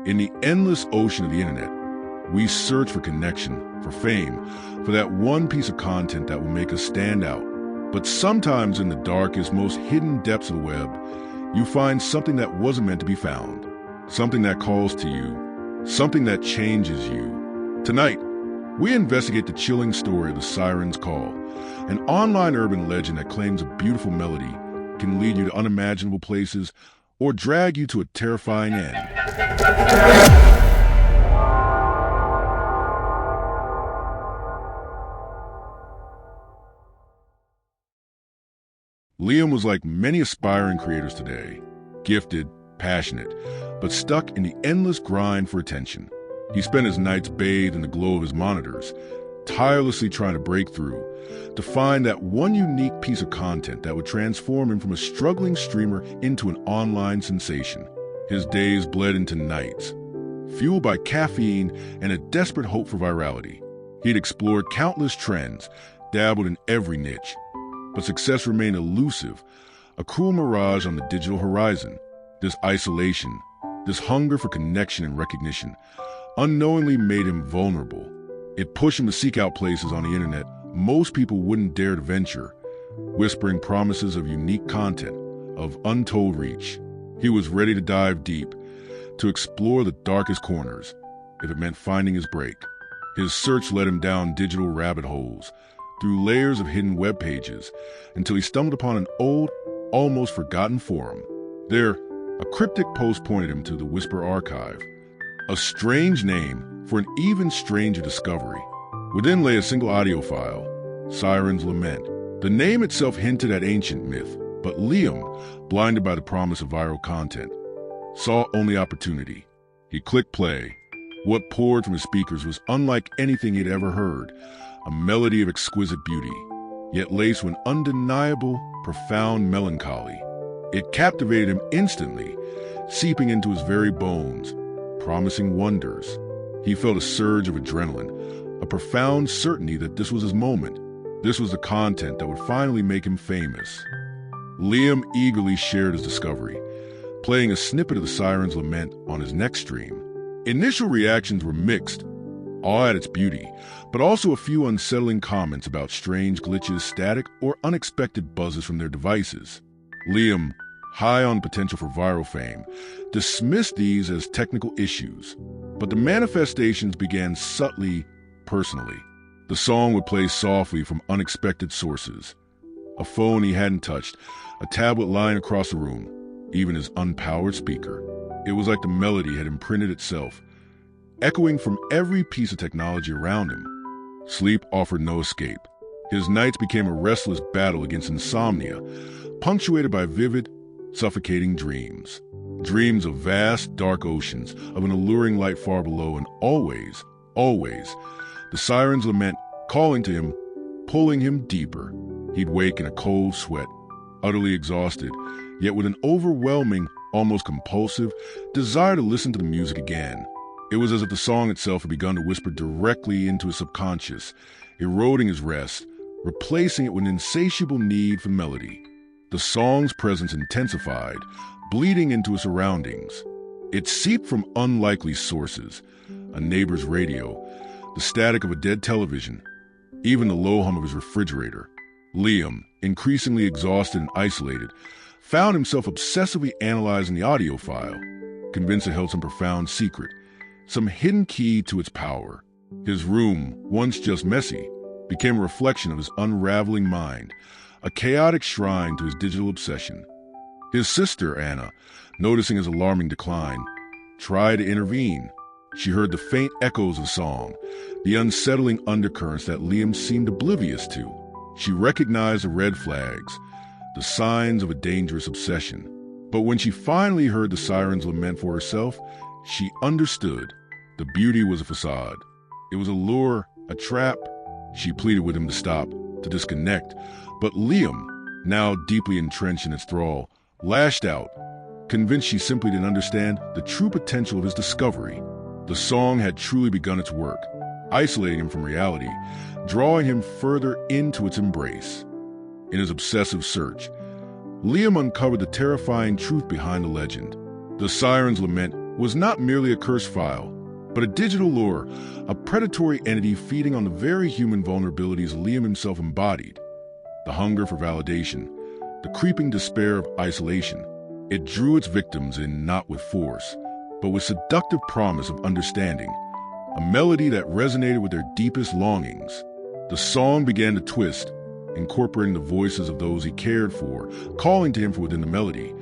In the endless ocean of the internet, we search for connection, for fame, for that one piece of content that will make us stand out. But sometimes in the darkest, most hidden depths of the web, you find something that wasn't meant to be found, something that calls to you, something that changes you. Tonight, we investigate the chilling story of the Siren's Call, an online urban legend that claims a beautiful melody can lead you to unimaginable places or drag you to a terrifying end. Liam was like many aspiring creators today, gifted, passionate, but stuck in the endless grind for attention. He spent his nights bathed in the glow of his monitors, tirelessly trying to break through, to find that one unique piece of content that would transform him from a struggling streamer into an online sensation. His days bled into nights, fueled by caffeine and a desperate hope for virality. He'd explored countless trends, dabbled in every niche, but success remained elusive, a cruel mirage on the digital horizon. This isolation, this hunger for connection and recognition, unknowingly made him vulnerable. It pushed him to seek out places on the internet most people wouldn't dare to venture, whispering promises of unique content, of untold reach. He was ready to dive deep, to explore the darkest corners, if it meant finding his break. His search led him down digital rabbit holes, through layers of hidden web pages, until he stumbled upon an old, almost forgotten forum. There, a cryptic post pointed him to the Whisper Archive, a strange name for an even stranger discovery. Within lay a single audio file, Siren's Lament. The name itself hinted at ancient myth, but Liam, blinded by the promise of viral content, saw only opportunity. He clicked play. What poured from his speakers was unlike anything he'd ever heard, a melody of exquisite beauty, yet laced with undeniable, profound melancholy. It captivated him instantly, seeping into his very bones, promising wonders. He felt a surge of adrenaline, a profound certainty that this was his moment. This was the content that would finally make him famous. Liam eagerly shared his discovery, playing a snippet of the Siren's Lament on his next stream. Initial reactions were mixed, awe at its beauty, but also a few unsettling comments about strange glitches, static, or unexpected buzzes from their devices. Liam, high on potential for viral fame, dismissed these as technical issues, but the manifestations began subtly, personally. The song would play softly from unexpected sources. A phone he hadn't touched, a tablet lying across the room, even his unpowered speaker. It was like the melody had imprinted itself, echoing from every piece of technology around him. Sleep offered no escape. His nights became a restless battle against insomnia, punctuated by vivid, suffocating dreams. Dreams of vast, dark oceans, of an alluring light far below, and always, the Siren's Lament calling to him, pulling him deeper. He'd wake in a cold sweat, utterly exhausted, yet with an overwhelming, almost compulsive, desire to listen to the music again. It was as if the song itself had begun to whisper directly into his subconscious, eroding his rest, replacing it with an insatiable need for melody. The song's presence intensified, bleeding into his surroundings. It seeped from unlikely sources, a neighbor's radio, the static of a dead television, even the low hum of his refrigerator. Liam, increasingly exhausted and isolated, found himself obsessively analyzing the audio file, convinced it held some profound secret, some hidden key to its power. His room, once just messy, became a reflection of his unraveling mind, a chaotic shrine to his digital obsession. His sister, Anna, noticing his alarming decline, tried to intervene. She heard the faint echoes of the song, the unsettling undercurrents that Liam seemed oblivious to. She recognized the red flags, the signs of a dangerous obsession. But when she finally heard the Siren's Lament for herself, she understood. The beauty was a facade. It was a lure, a trap. She pleaded with him to stop, to disconnect. But Liam, now deeply entrenched in its thrall, lashed out, convinced she simply didn't understand the true potential of his discovery. The song had truly begun its work, isolating him from reality, drawing him further into its embrace. In his obsessive search, Liam uncovered the terrifying truth behind the legend. The Siren's Lament was not merely a curse file, but a digital lure, a predatory entity feeding on the very human vulnerabilities Liam himself embodied. The hunger for validation, the creeping despair of isolation. It drew its victims in not with force, but with seductive promise of understanding, a melody that resonated with their deepest longings. The song began to twist, incorporating the voices of those he cared for, calling to him from within the melody,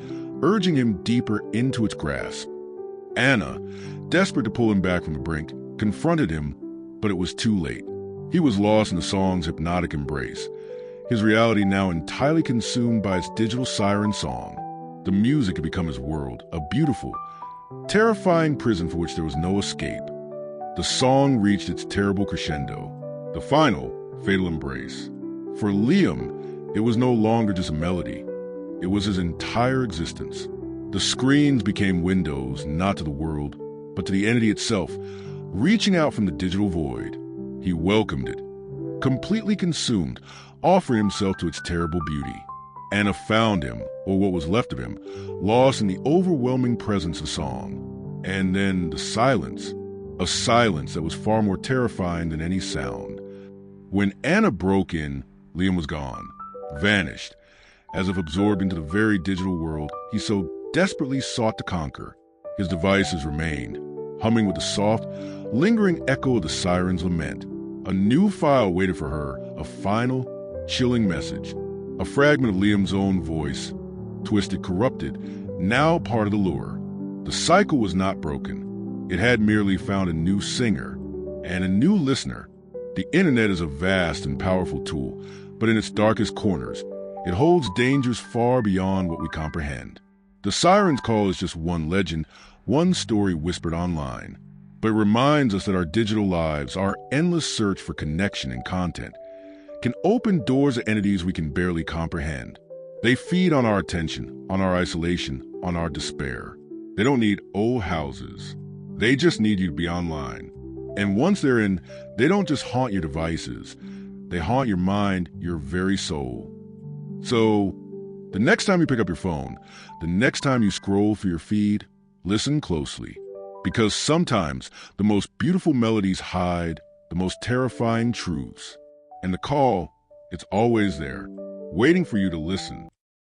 urging him deeper into its grasp. Anna, desperate to pull him back from the brink, confronted him, but it was too late. He was lost in the song's hypnotic embrace, his reality now entirely consumed by its digital siren song. The music had become his world, a beautiful, terrifying prison for which there was no escape. The song reached its terrible crescendo, the final, fatal embrace. For Liam, it was no longer just a melody. It was his entire existence. The screens became windows, not to the world, but to the entity itself, reaching out from the digital void. He welcomed it, completely consumed, offering himself to its terrible beauty. Anna found him, or what was left of him, lost in the overwhelming presence of song. And then the silence, a silence that was far more terrifying than any sound. When Anna broke in, Liam was gone, vanished, as if absorbed into the very digital world he so desperately sought to conquer. His devices remained, humming with the soft, lingering echo of the siren's lament. A new file waited for her, a final, chilling message. A fragment of Liam's own voice, twisted, corrupted, now part of the lure. The cycle was not broken. It had merely found a new singer and a new listener. The internet is a vast and powerful tool, but in its darkest corners, it holds dangers far beyond what we comprehend. The siren's call is just one legend, one story whispered online, but it reminds us that our digital lives, our endless search for connection and content, can open doors to entities we can barely comprehend. They feed on our attention, on our isolation, on our despair. They don't need old houses. They just need you to be online. And once they're in, they don't just haunt your devices. They haunt your mind, your very soul. So, the next time you pick up your phone, the next time you scroll through your feed, listen closely. Because sometimes the most beautiful melodies hide the most terrifying truths. And the call, it's always there, waiting for you to listen.